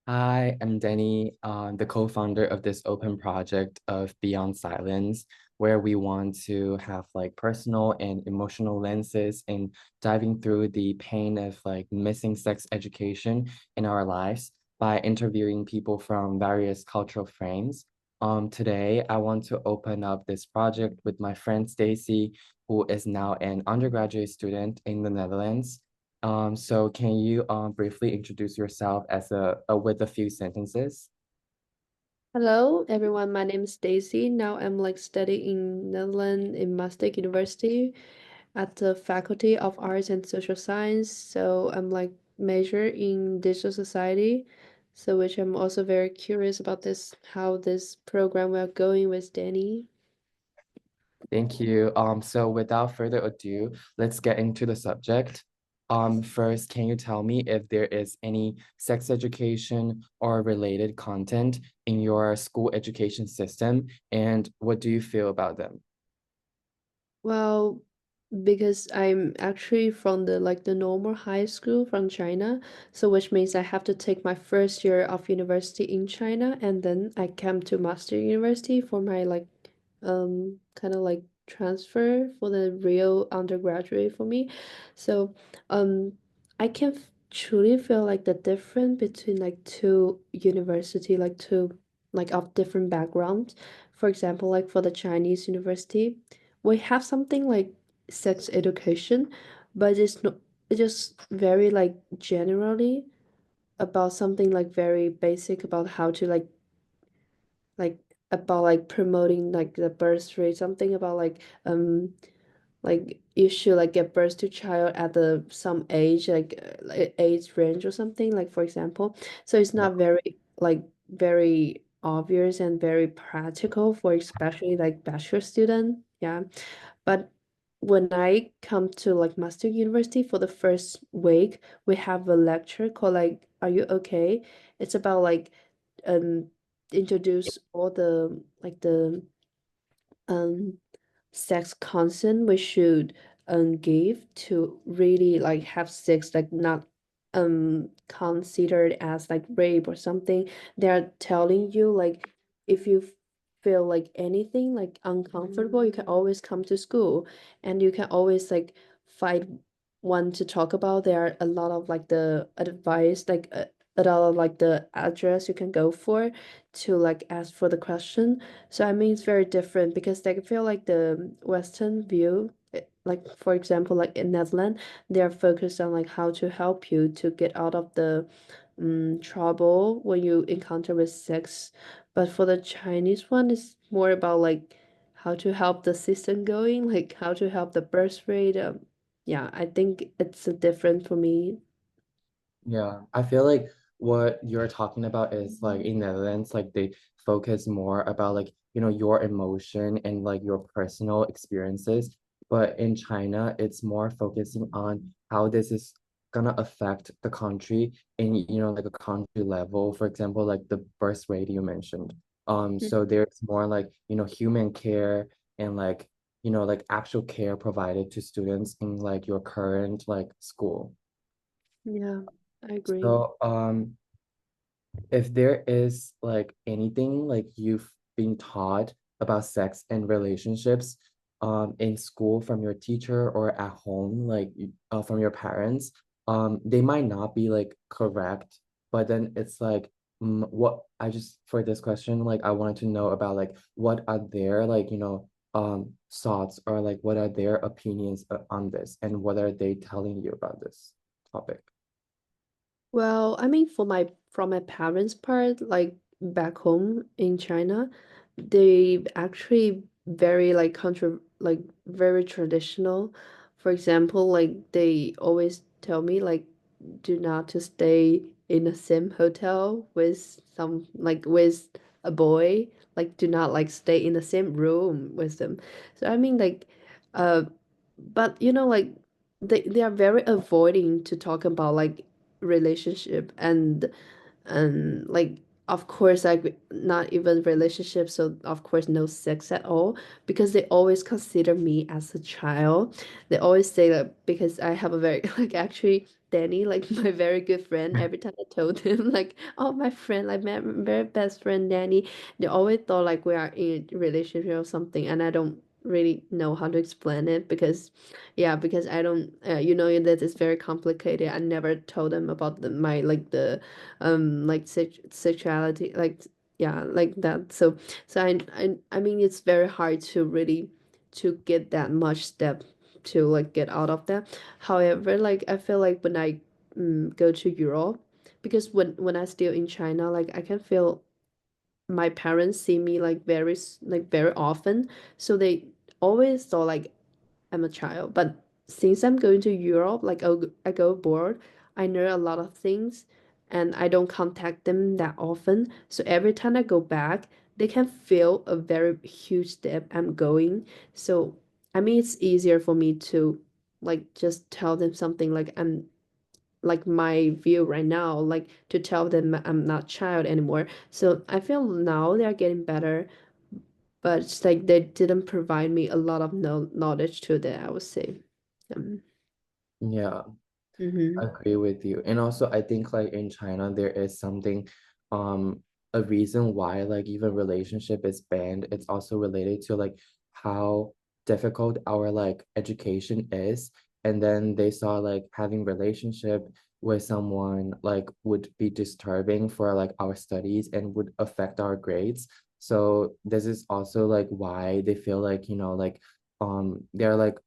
Hi, I'm Denny, the co-founder of this open project of Beyond Silence, where we want to have like personal and emotional lenses in diving through the pain of like missing sex education in our lives by interviewing people from various cultural frames. Today, I want to open up this project with my friend Stacie, who is now an undergraduate student in the Netherlands. So can you briefly introduce yourself as with a few sentences? Hello, everyone. My name is Stacie. Now I'm studying in Netherlands in Maastricht University at the Faculty of Arts and Social Science. So I'm major in digital society. So which I'm also very curious about this, how this program will going with Danny. Thank you. So without further ado, let's get into the subject. First, can you tell me if there is any sex education or related content in your school education system, and what do you feel about them? Well, because I'm actually from the normal high school from China, so which means I have to take my first year of university in China and then I come to Master University for my kind of like transfer for the real undergraduate for me. So I can truly feel like the difference between like two university, like two like of different backgrounds. For example, like for the Chinese university, we have something like sex education, but it's not it's just very like generally about something like very basic about how to like about like promoting like the birth rate, something about like you should like give birth to child at the some age like age range or something like for example. So it's Yeah. not very obvious and very practical for especially like bachelor student. Yeah. But when I come to like Master University for the first week, we have a lecture called like Are You Okay? It's about like um introduce all the like the um sex consent we should give to really like have sex like not considered as like rape or something. They're telling you like if you feel like anything like uncomfortable, you can always come to school and you can always like fight one to talk about. There are a lot of like the advice a lot of like the address you can go for to like ask for the question. So I mean, it's very different because they feel like the Western view, like for example, like in Netherlands, they are focused on like how to help you to get out of the trouble when you encounter with sex. But for the Chinese one, it's more about like how to help the system going, like how to help the birth rate. Yeah, I think it's a different for me. Yeah, I feel like what you're talking about is like in Netherlands, like they focus more about like, your emotion and like your personal experiences. But in China, it's more focusing on how this is gonna affect the country in, like a country level. For example, like the birth rate you mentioned. So there's more like, human care and like, like actual care provided to students in like your current like school. Yeah, I agree. So, if there is like anything like you've been taught about sex and relationships, in school from your teacher or at home, like from your parents, they might not be like correct, but then it's like, what I just for this question, like I wanted to know about like what are their like, thoughts or like what are their opinions on this and what are they telling you about this topic? Well, I mean, for my from my parents' part, like back home in China, they actually very like very traditional. For example, like they always tell me like do not to stay in the same hotel with some like with a boy. Like do not like stay in the same room with them. So I mean uh but like they are very avoiding to talk about like relationship and like of course, like not even relationships, so of course no sex at all, because they always consider me as a child. They always say that because I have a very like actually Danny, like my very good friend, every time I told him like, oh my friend, like my very best friend Danny, they always thought like we are in a relationship or something, and I don't really know how to explain it because yeah, because I don't you know that it's very complicated. I never told them about my like the like sexuality like yeah like that so I mean it's very hard to really to get that much step to like get out of that. However, like I feel like when I go to Europe, because when I still in China, like I can feel my parents see me like like very often, so they always thought like I'm a child. But since I'm going to Europe, like I go abroad, I know a lot of things and I don't contact them that often. So every time I go back, they can feel a very huge step I'm going. So I mean, it's easier for me to like just tell them something like I'm like my view right now, like to tell them I'm not child anymore. So I feel now they're getting better, but it's like they didn't provide me a lot of knowledge to that, I would say. Um, Yeah. I mm-hmm. agree with you. And also I think like in China there is something a reason why like even relationship is banned. It's also related to like how difficult our like education is. And then they saw like having relationship with someone like would be disturbing for like our studies and would affect our grades. So this is also like why they feel like, like they're like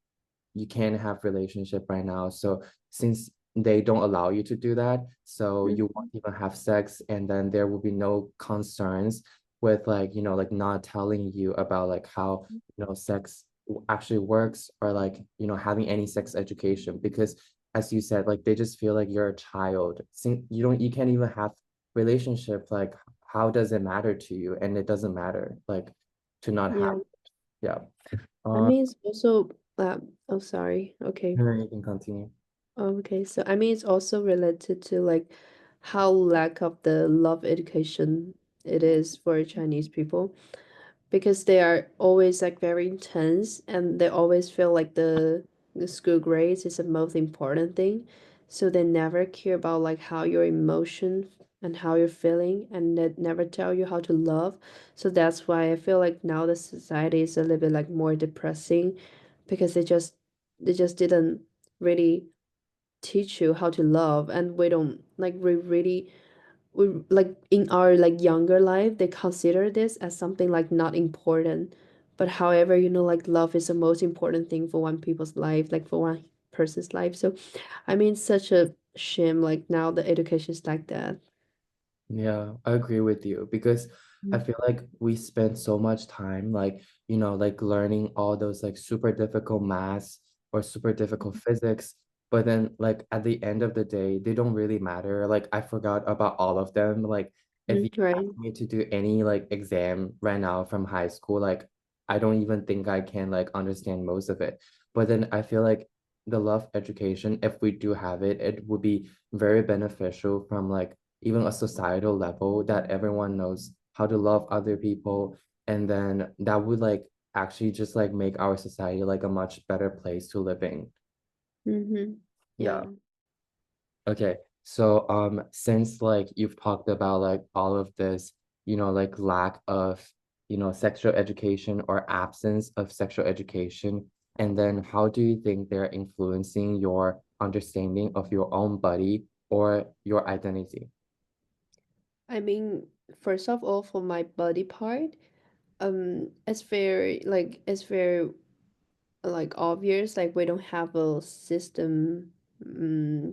you can't have relationship right now. So since they don't allow you to do that, so you Mm-hmm. won't even have sex, and then there will be no concerns with like, like not telling you about like how, sex actually works or like, having any sex education because as you said, like they just feel like you're a child. Since you can't even have relationship, like how does it matter to you? And it doesn't matter like to not have, Yeah. yeah. I Um, mean, it's also, oh, sorry. Okay. you can continue. Oh, okay. So, I mean, it's also related to like how lack of the love education it is for Chinese people, because they are always like very intense and they always feel like the school grades is the most important thing, so they never care about like how your emotion and how you're feeling, and they never tell you how to love. So that's why I feel like now the society is a little bit like more depressing, because they just didn't really teach you how to love, and we don't like we like in our like younger life they consider this as something like not important, but however like love is the most important thing for one people's life, like for one person's life. So I mean it's such a shame like now the education is like that. Yeah, I agree with you because I Mm. feel like we spend so much time like, like learning all those like super difficult maths or super difficult physics, but then like at the end of the day, they don't really matter. Like I forgot about all of them. Like if you ask Right. me to do any like exam right now from high school, like I don't even think I can like understand most of it. But then I feel like the love education, if we do have it, it would be very beneficial from like even a societal level that everyone knows how to love other people. And then that would like actually just like make our society like a much better place to live in. Mm-hmm. Yeah. Yeah. Okay. So since like you've talked about like all of this, like lack of, sexual education or absence of sexual education, and then how do you think they're influencing your understanding of your own body or your identity? I mean, first of all, for my body part, it's very like obvious, like we don't have a system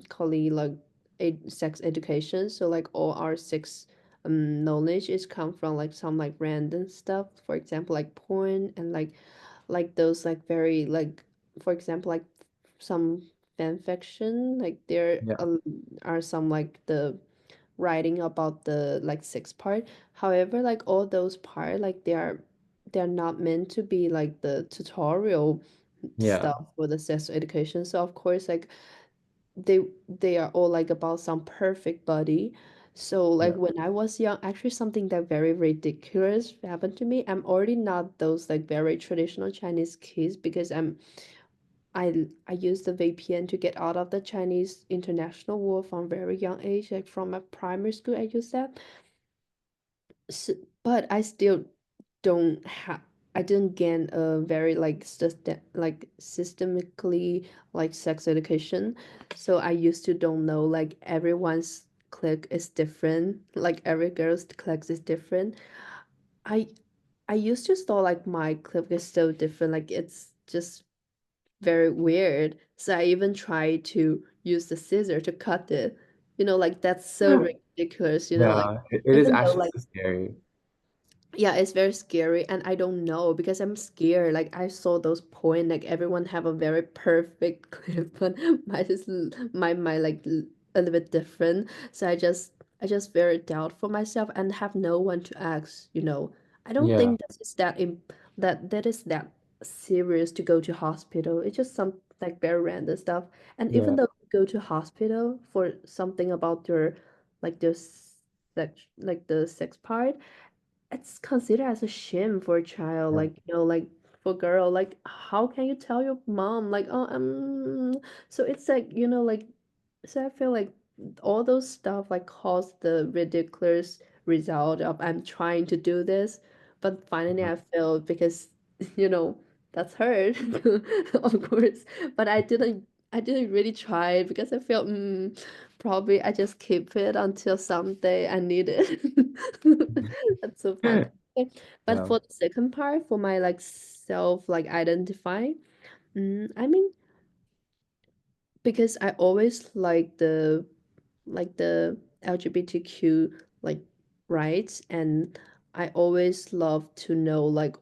called like sex education, so like all our sex knowledge is come from like some like random stuff, for example like porn, and like those like very like, for example like some fan fiction, like there Yeah. are some like the writing about the like sex part. However, like all those part, like they're not meant to be like the tutorial Yeah. stuff for the sex education. So of course, like they they are all like about some perfect body. So like Yeah. when I was young, actually something that very ridiculous happened to me. I'm already not those like very traditional Chinese kids because I used the VPN to get out of the Chinese international world from very young age. Like from my primary school, I used that. S but I still don't have I didn't gain a very like systemically like sex education. So I used to don't know like everyone's click is different. Like every girl's click is different. I I used to thought like my clip is so different. Like it's just very weird. So I even tried to use the scissor to cut it. Like that's so ridiculous, like Yeah, it is even though actually like so scary. yeah, it's very scary, and I don't know because I'm scared. Like I saw those point, like everyone have a very perfect clip, but my like a little bit different. So I just very doubt for myself and have no one to ask. I don't Yeah, think that is that serious to go to hospital. It's just some like very random stuff. And even yeah, though you go to hospital for something about your like the sex part, it's considered as a shame for a child, yeah, like for girl, like how can you tell your mom like, oh, so it's like, like, so I feel like all those stuff like cause the ridiculous result of I'm trying to do this, but finally mhm, I failed because you know that's hard, of course. But I didn't really try it because I felt probably I just keep it until someday I need it. mhm. That's so fun. Okay. But Yeah, for the second part, for my like self like identify, I mean, because I always like the LGBTQ like rights, and I always love to know like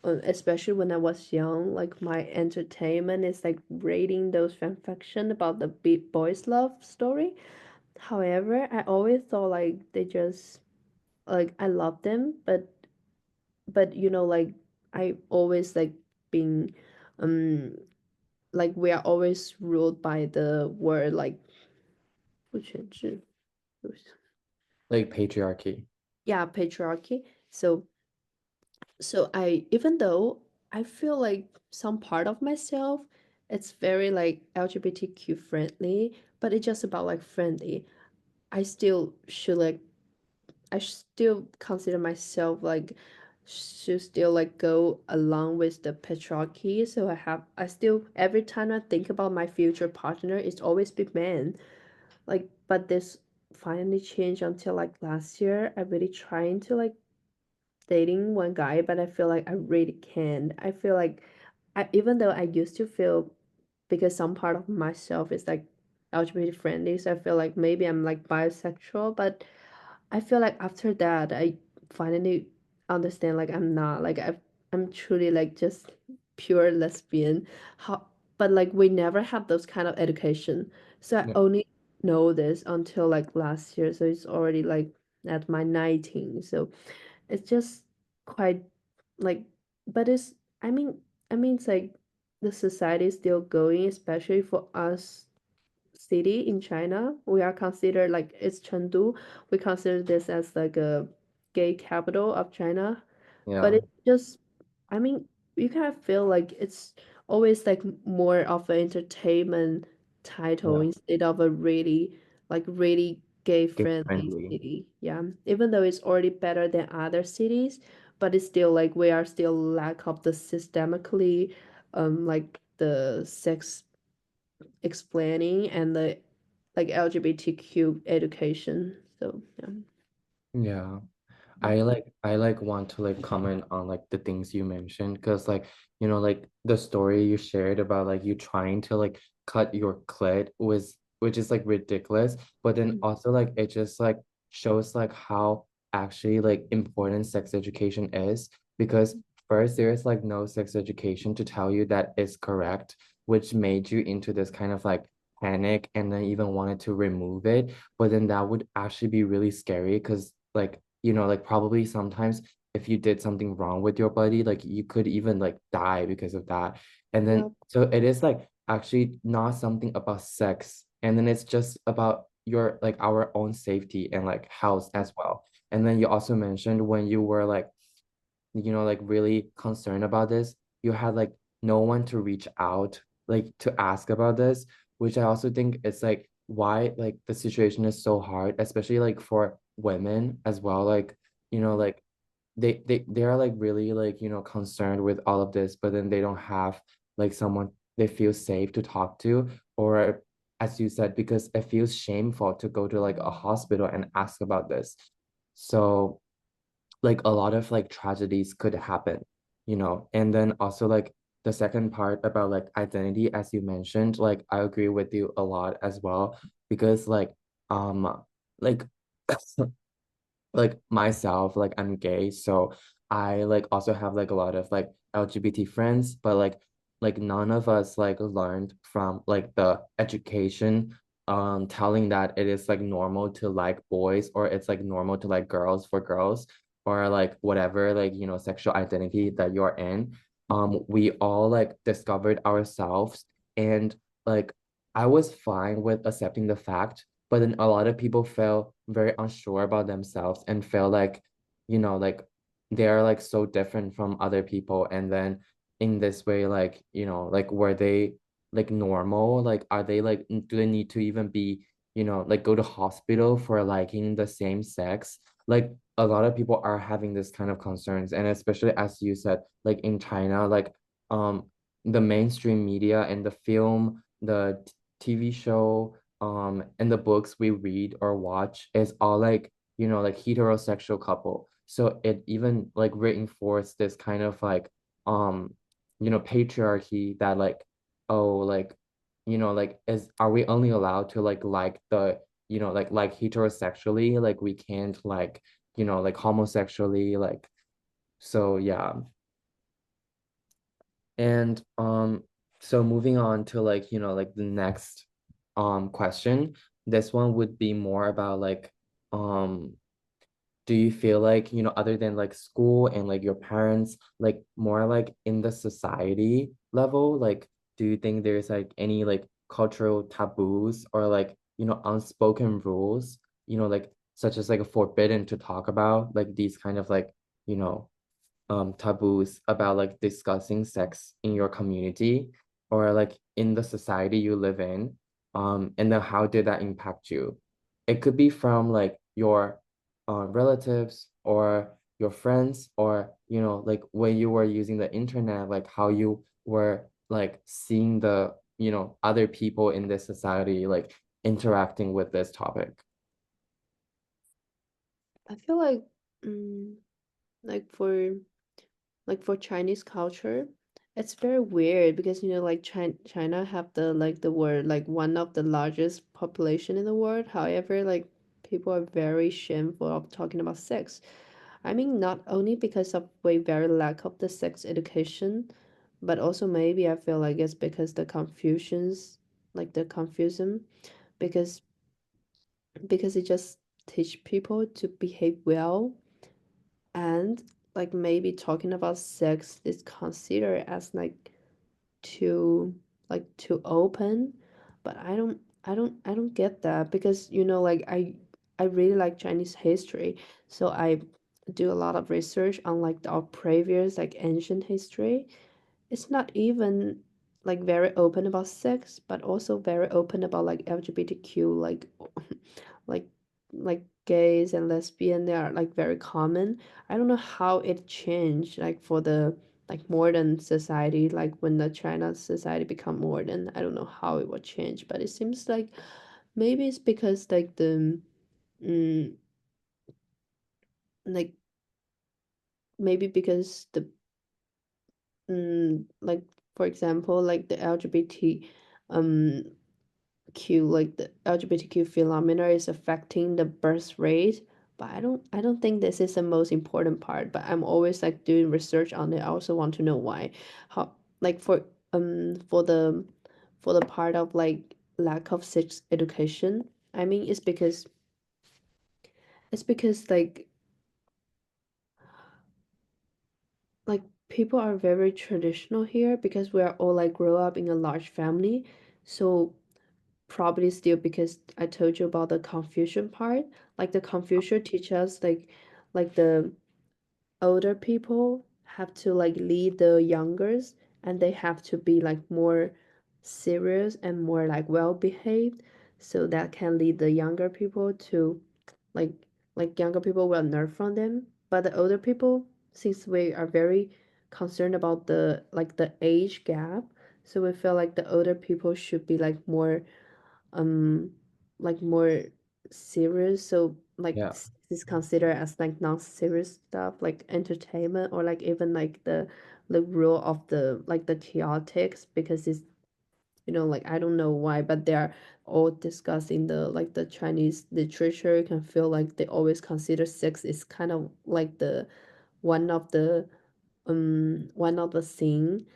especially when I was young, like my entertainment is like reading those fan fiction about the big boys love story. However, I always thought like they just like I love them, but like I always like being um like we are always ruled by the word like 父权制 like patriarchy. yeah, patriarchy. So I, even though I feel like some part of myself it's very like LGBTQ friendly, but it's just about like friendly. I still should like I still consider myself like should still like go along with the patriarchy. So I still every time I think about my future partner, it's always be men. Like, but this finally changed until like last year. I really trying to like dating one guy, but I feel like I really can't. I feel like even though I used to feel because some part of myself is like LGBT friendly, so I feel like maybe I'm like bisexual, but I feel like after that, I finally understand like I'm not like I'm truly like just pure lesbian. How, but like we never have those kind of education, so I Yeah, only know this until like last year. So it's already like at my 19. So it's just quite like, but it's I mean it's like the society is still going, especially for us city in China. We are considered like it's Chengdu. We consider this as like a gay capital of China, but yeah, it's just, I mean, you kind of feel like it's always like more of an entertainment title yeah. instead of a really gay Gay friendly friendly. city. Yeah, even though it's already better than other cities, but it's still like we are still lack of the systemically, like the sex explaining and the like LGBTQ education. So yeah. Yeah. Mm. I like want to like comment on like the things you mentioned because like like the story you shared about like you trying to like cut your clit was which is like ridiculous, but then Mm. also like it just like shows like how actually like important sex education is because first there's like no sex education to tell you that is correct, which made you into this kind of like panic and then even wanted to remove it, but then that would actually be really scary because like like probably sometimes if you did something wrong with your body, like you could even like die because of that. And Yeah. then so it is like actually not something about sex. And then it's just about your like our own safety and like health as well. And then you also mentioned when you were like, like really concerned about this, you had like no one to reach out, like to ask about this, which I also think it's like why like the situation is so hard, especially like for women as well. Like, like they are like really like, concerned with all of this, but then they don't have like someone they feel safe to talk to, or as you said, because it feels shameful to go to like a hospital and ask about this. So like a lot of like tragedies could happen, and then also like the second part about like identity, as you mentioned, like I agree with you a lot as well, because like like myself, like I'm gay, so I like also have like a lot of like LGBT friends, but like none of us like learned from like the education telling that it is like normal to like boys, or it's like normal to like girls for girls, or like whatever like sexual identity that you're in. We all like discovered ourselves, and like I was fine with accepting the fact, but then a lot of people feel very unsure about themselves and feel like, like they're like so different from other people. And then in this way, like, like were they like normal? Like, are they like, do they need to even be, like go to hospital for liking the same sex? Like a lot of people are having this kind of concerns. And especially as you said, like in China, like the mainstream media and the film, the TV show, and the books we read or watch is all like, like heterosexual couple. So it even like reinforced this kind of like patriarchy that like, oh, like, like is are we only allowed to like the, like heterosexually, like we can't like, like homosexually, like, so yeah. And so moving on to like, like the next question. This one would be more about like, um do you feel like, other than like school and like your parents, like more like in the society level, like do you think there's like any like cultural taboos or like, unspoken rules, like such as like forbidden to talk about, like these kind of like, you know, taboos about like discussing sex in your community or like in the society you live in, and then how did that impact you? It could be from like your relatives or your friends, or like when you were using the internet, like how you were like seeing the, other people in this society like interacting with this topic. I feel mm, like for Chinese culture, it's very weird because like China have the word like one of the largest population in the world. However, like people are very shameful of talking about sex. I mean, not only because of a very lack of the sex education, but also maybe I feel like it's because the confusions, like the confusion, because it just teach people to behave well, and like maybe talking about sex is considered as like too too open. But I don't get that because like I really like Chinese history, so I do a lot of research on like our previous like ancient history. It's not even like very open about sex, but also very open about like LGBTQ, like gays and lesbian. They are like very common. I don't know how it changed like for the like modern society, like when the China society become modern. I don't know how it would change, but it seems like maybe it's because like the mm, like maybe because the like for example like the LGBT um Q like the LGBTQ phenomena is affecting the birth rate. But I don't think this is the most important part, but I'm always like doing research on it. I also want to know why. How like for the part of like lack of sex education, I mean it's because like people are very traditional here because we are all like grow up in a large family. So probably still because I told you about the confusion part. Like the Confucius teach us like the older people have to like lead the youngers, and they have to be like more serious and more like well behaved, so that can lead the younger people to like younger people will learn from them. But the older people, since we are very concerned about the age gap, so we feel like the older people should be um more serious. So like Yeah. this is considered as like non-serious stuff like entertainment, or like even like the rule of the chaotics, because it's, like I don't know why, but they are all discussed in the Chinese literature. You can feel like they always consider sex is kind of like the one of the one of the thing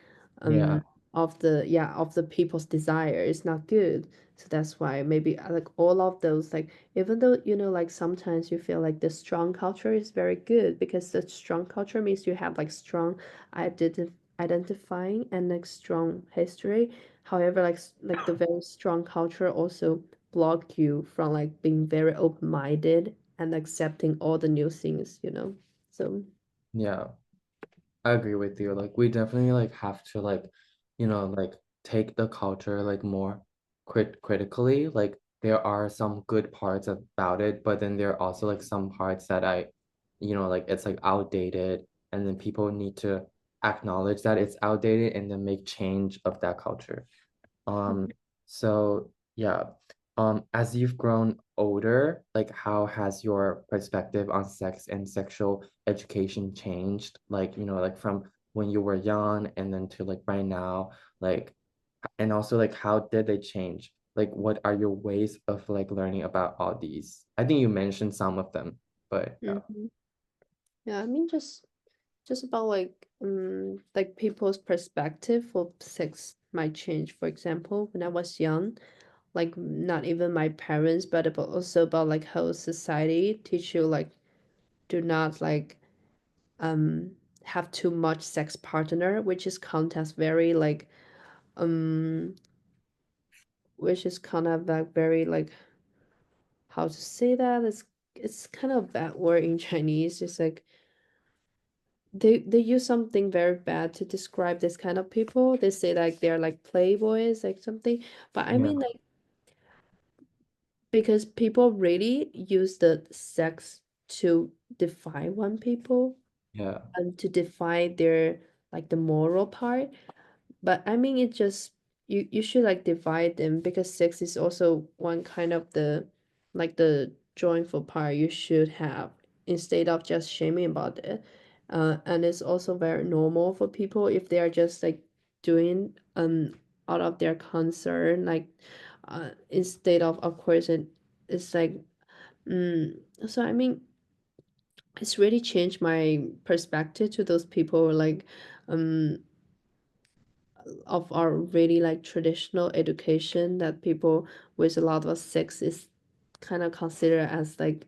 Yeah. um of the people's desire is not good. So that's why maybe like all of those, like even though like sometimes you feel like the strong culture is very good, because the strong culture means you have like strong identifying and like strong history. However, like the very strong culture also block you from like being very open-minded and accepting all the new things. So Yeah. I agree with you. Like we definitely like have to like, like take the culture like more critically. Like there are some good parts about it, but then there are also like some parts that like it's like outdated, and then people need to acknowledge that it's outdated and then make change of that culture. Um, so yeah. As you've grown older, like how has your perspective on sex and sexual education changed? Like, like from when you were young and then to like right now, like, and also like how did they change? Like, what are your ways of like learning about all these? I think you mentioned some of them, but yeah. mhm. Yeah, I mean just about like people's perspective for sex might change. For example, when I was young, like not even my parents, but also about like how society teach you like do not like um have too much sex partner, which is count as very like um which is kind of like very like how to say that, it's kind of a bad word in Chinese. It's like they use something very bad to describe this kind of people. They say like they're like playboys, like something. But I Yeah, mean like because people really use the sex to define one people yeah, and to define their like the moral part. But I mean, it just you should like divide them, because sex is also one kind of the joyful part you should have, instead of just shaming about it. And it's also very normal for people if they are just like doing out of their concern, like instead of course it's like so I mean it's really changed my perspective to those people like um of our really like traditional education, that people with a lot of sex is kind of considered as like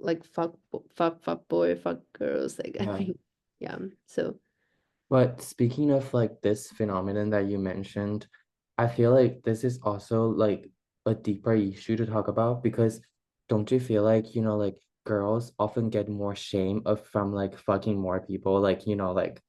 like fuck boy, fuck girls, like I yeah. mean yeah. So But speaking of like this phenomenon that you mentioned, I feel like this is also like a deeper issue to talk about because don't you feel like, like girls often get more shame of from like fucking more people, like, like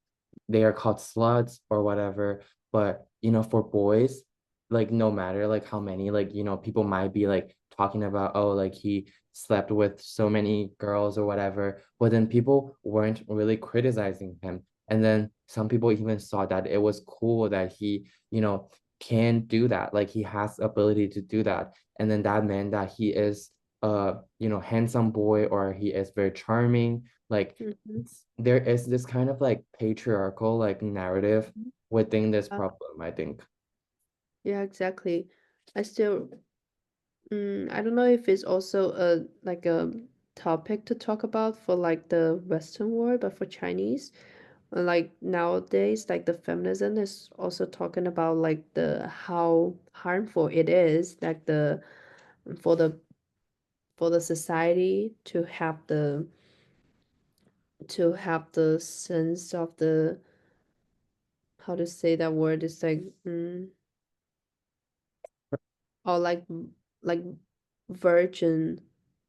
they are called sluts or whatever. But for boys, like no matter like how many, like people might be like talking about, oh, like he slept with so many girls or whatever, but then people weren't really criticizing him. And then some people even saw that it was cool that he, can do that, like he has the ability to do that. And then that meant that he is handsome boy, or he is very charming. Like mhm. there is this kind of like patriarchal like narrative within this uh, problem, I think. yeah, exactly. I still I don't know if it's also a like a topic to talk about for like the Western world, but for Chinese, like nowadays, like the feminism is also talking about like the how harmful it is, like the for the for the society to have the sense of the, how to say that word is like or like virgin,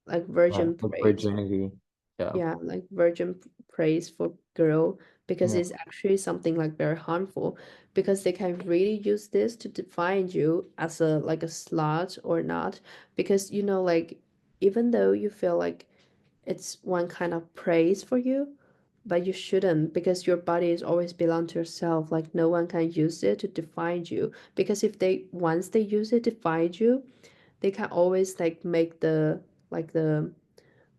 like virgin Like praise. virginity. Yeah. Yeah, like virgin praise for girl, because Yeah. it's actually something like very harmful, because they can really use this to define you as a like a slut or not, because like even though you feel like it's one kind of praise for you, but you shouldn't, because your body is always belong to yourself. Like no one can use it to define you, because if they once they use it to define you, they can always like like the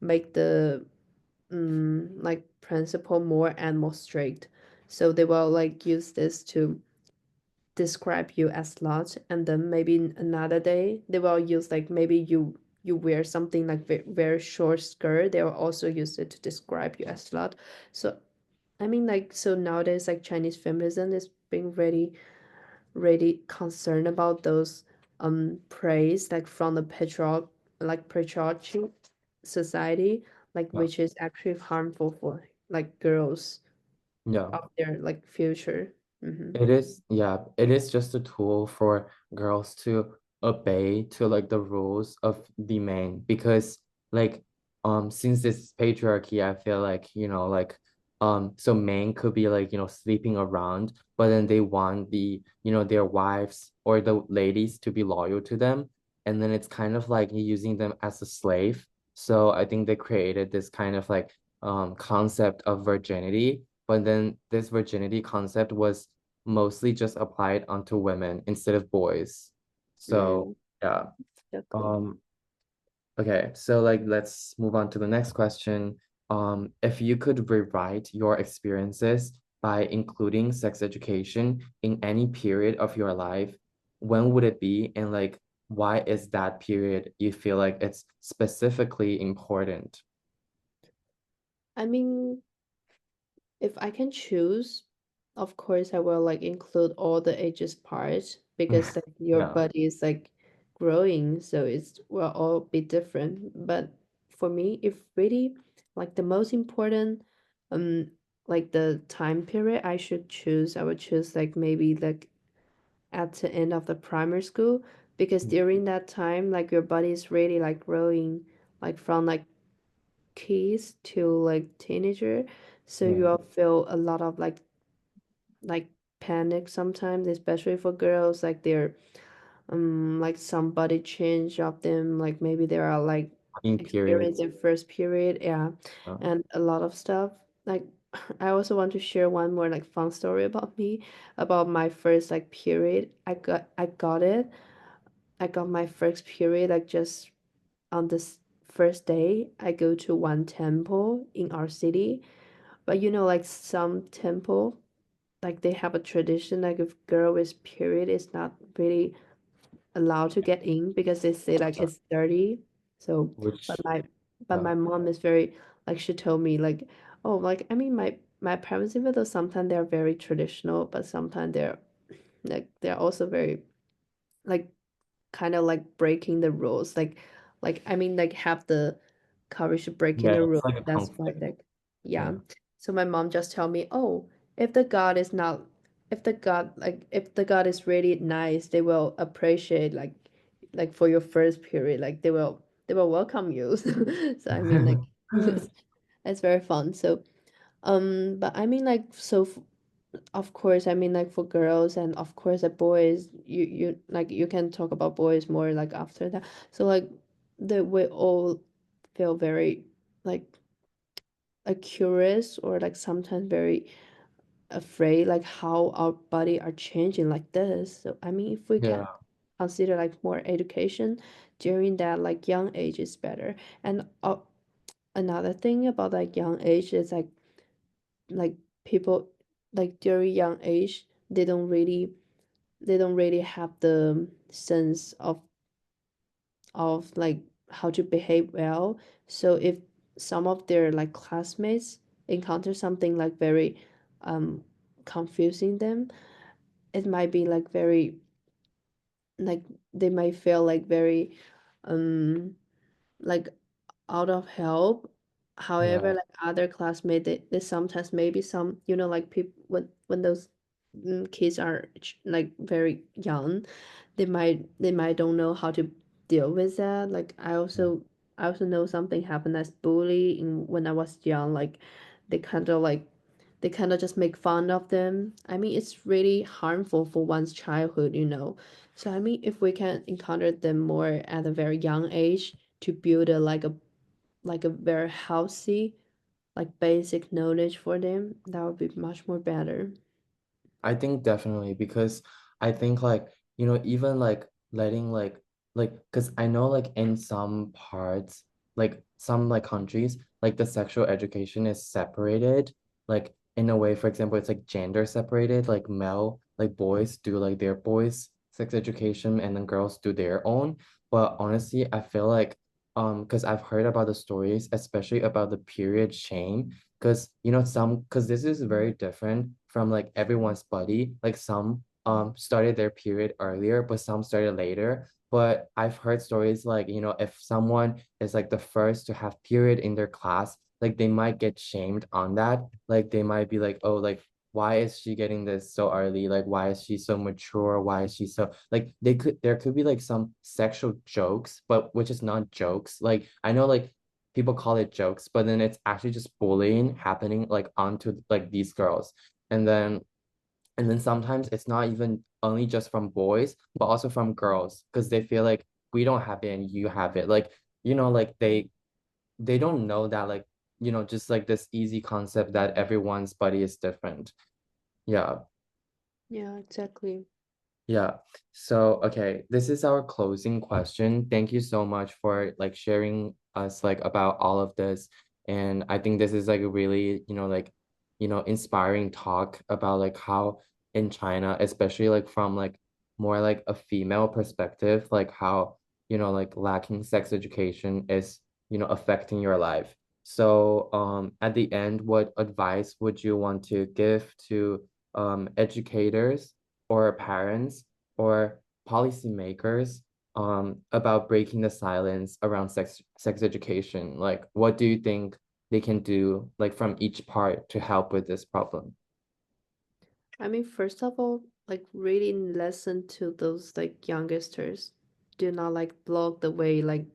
make the like principle more and more strict. So they will like use this to describe you as large, and then maybe another day they will use like maybe you wear something like very short skirt, they will also use it to describe you as slut. So I mean like so nowadays like Chinese feminism is being really concerned about those praise like from the patriarchy society, like Yeah. which is actually harmful for like girls Yeah. of their like future. Mm-hmm. It is, yeah, it is just a tool for girls to obey to like the rules of the man because like since this patriarchy, I feel like, like so men could be like, sleeping around, but then they want their wives or the ladies to be loyal to them. And then it's kind of like using them as a slave. So I think they created this kind of like concept of virginity, but then this virginity concept was mostly just applied onto women instead of boys. So Mm, yeah. so cool. Um, okay, so like let's move on to the next question. If you could rewrite your experiences by including sex education in any period of your life, when would it be? And like why is that period you feel like it's specifically important? I mean, if I can choose, of course I will like include all the ages part, because like your Yeah, body is like growing, so it's will all be different. But for me, if really like the most important um like the time period I should choose, I would choose like maybe like at the end of the primary school, because during that time like your body is really like growing, like from like kids to like teenager, so you yeah, will feel a lot of like panic sometimes, especially for girls, like they're like some body change of them, like maybe they are like in experience periods. their first period, yeah, and a lot of stuff. Like I also want to share one more like fun story about me, about my first like period. I got my first period like just on this first day. I go to one temple in our city, but like some temple, like they have a tradition, like if girl with period is not really allowed to get in, because they say like it's dirty. So but Which my mom is very, like she told me like, oh, like I mean my parents, even though sometimes they're very traditional, but sometimes they're also very like kind of like breaking the rules, like I mean like have the courage to break in yeah, the it's rule. like a That's why conflict. like yeah. Yeah. So my mom just tell me, oh, if the god is not, if the god is really nice, they will appreciate like for your first period, like they will welcome you. So I mean like it's very fun. So but I mean like so of course, I mean like for girls and of course the boys, you like you can talk about boys more like after that. So like that we all feel very like curious, or like sometimes very afraid, like how our body are changing like this. So I mean if we can Yeah. consider like more education during that like young age is better. And another thing about like young age is like people like during young age, they don't really have the sense of like how to behave well. So if some of their like classmates encounter something like very um confusing them, it might be like very like they might feel like very um like out of help. However, Yeah. like other classmates, they sometimes maybe some like people when those kids are like very young, they might don't know how to deal with that. Like I also know something happened as bullying when I was young. Like they kind of like they kind of just make fun of them. I mean, it's really harmful for one's childhood. So I mean, if we can encounter them more at a very young age to build a very healthy like basic knowledge for them, that would be much more better. I think definitely because I think like, even like letting because I know like in some parts, like some like countries, like the sexual education is separated, like in a way, for example, it's like gender separated, like like boys do like their boys sex education and then girls do their own. But honestly, I feel like because I've heard about the stories, especially about the period shame because because this is very different from like everyone's body. Like some started their period earlier, but some started later. But I've heard stories like, if someone is like the first to have period in their class, like they might get shamed on that. Like they might be like, oh, like why is she getting this so early? Like why is she so mature? Why is she so like there could be like some sexual jokes, but which is not jokes. Like I know like people call it jokes, but then it's actually just bullying happening like onto like these girls. And then sometimes it's not even only just from boys, but also from girls because they feel like we don't have it and you have it. Like, like they don't know that like, just like this easy concept that everyone's body is different. Yeah. Yeah, exactly. Yeah. So, okay, this is our closing question. Thank you so much for like sharing us like about all of this. And I think this is like a really, inspiring talk about like how in China, especially like from like more like a female perspective, like how, like lacking sex education is, affecting your life. So, at the end, what advice would you want to give to educators or parents or policymakers about breaking the silence around sex education? Like, what do you think they can do like from each part to help with this problem? I mean, first of all, like really listen to those like youngsters. Do not like block the way like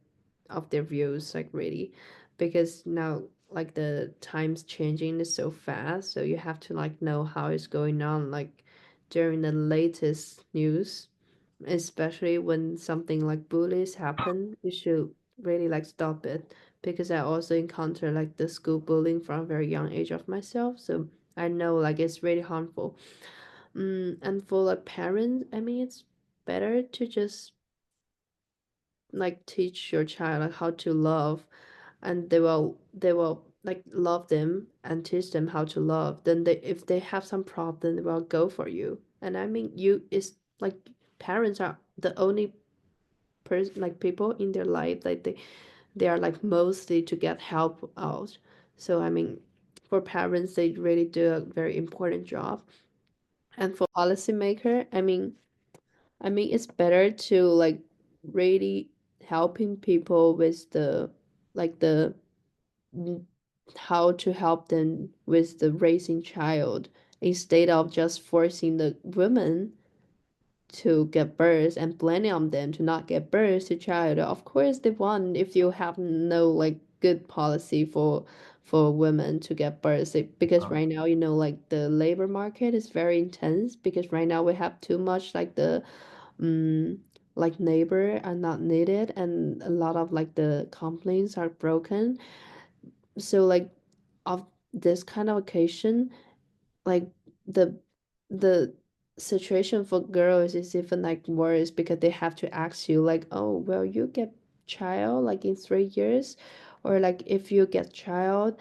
of their views, like really, because now like the times changing is so fast, so you have to like know how it's going on like during the latest news, especially when something like bullies happen, you should really like stop it. Because I also encounter like the school bullying from a very young age of myself, so I know like it's really harmful. And for like parents, I mean, it's better to just like teach your child like how to love, and they will like love them and teach them how to love. Then they, if they have some problem, they will go for you. And I mean, you is like parents are the only person like people in their life, like they are like mostly to get help out. So I mean, for parents, they really do a very important job. And for policymaker, I mean, it's better to like really helping people with the like the mm, how to help them with the raising child, instead of just forcing the women to get birth and planning on them to not get birth to child. Of course, they want, if you have no like good policy for women to get birth. Because right now, like the labor market is very intense, because right now we have too much like the um like neighbor are not needed, and a lot of like the complaints are broken. So like of this kind of occasion, like the the situation for girls is even like worse, because they have to ask you like, oh well, you get child like in 3 years, or like if you get child,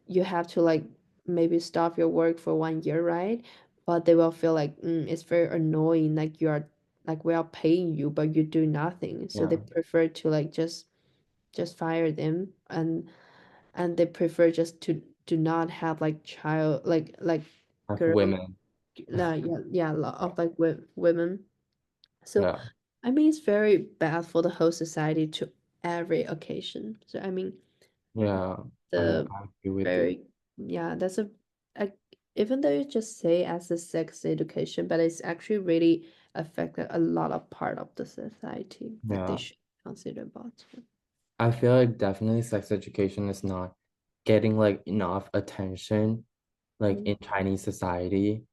you have to like maybe stop your work for 1 year, right? But they will feel like, it's very annoying, like you are like we are paying you but you do nothing, so they Yeah, prefer to like just fire them. And they prefer just to do not have like child like like girl, women. yeah, yeah, a lot of like women. So Yeah, I mean, it's very bad for the whole society to every occasion. So I mean, yeah, the I agree with you. very, yeah, a even though you just say as a sex education, but it's actually really affect a lot of part of the society that they Yeah. should consider about. I feel like definitely sex education is not getting like enough attention like Mm. in Chinese society.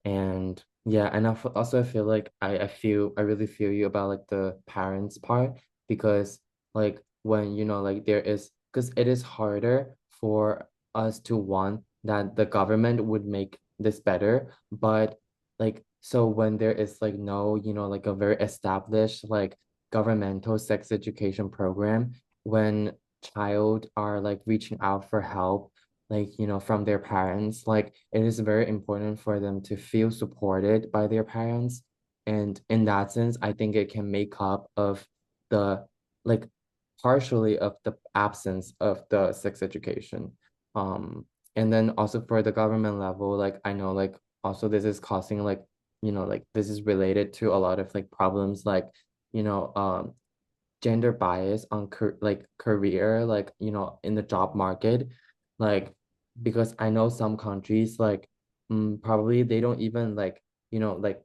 And yeah, and also I feel like I really feel you about like the parents part because like when you know like there is because it is harder for us to want that the government would make this better, but like so when there is like no, you know, like a very established like governmental sex education program, when child are like reaching out for help like you know from their parents, like it is very important for them to feel supported by their parents, and in that sense I think it can make up of the like partially of the absence of the sex education. And then also for the government level, like I know like also this is causing like you know like this is related to a lot of like problems like you know gender bias on like career like you know in the job market, like because I know some countries like probably they don't even like you know like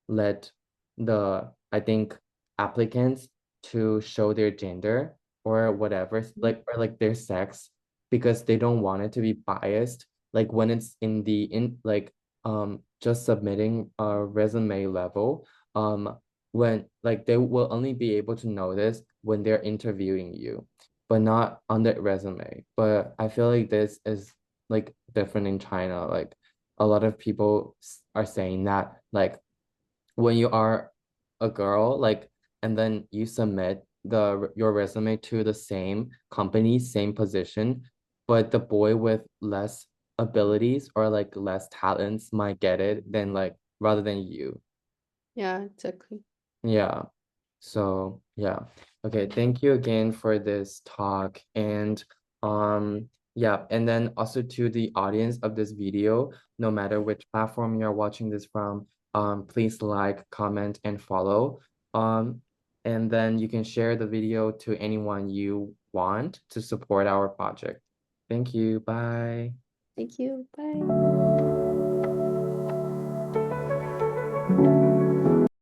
let the I think applicants to show their gender or whatever like or like their sex because they don't want it to be biased like when it's in the in like just submitting a resume level, when like they will only be able to notice when they're interviewing you but not on the resume. But I feel like this is like different in China, like a lot of people are saying that like when you are a girl, like, and then you submit your resume to the same company, same position, but the boy with less abilities or like less talents might get it than like rather than you. Yeah, exactly. Yeah. So yeah. Okay, thank you again for this talk. And yeah, and then also to the audience of this video, no matter which platform you're watching this from, please like, comment, and follow. Um, and then you can share the video to anyone you want to support our project. Thank you. Bye. Thank you. Bye.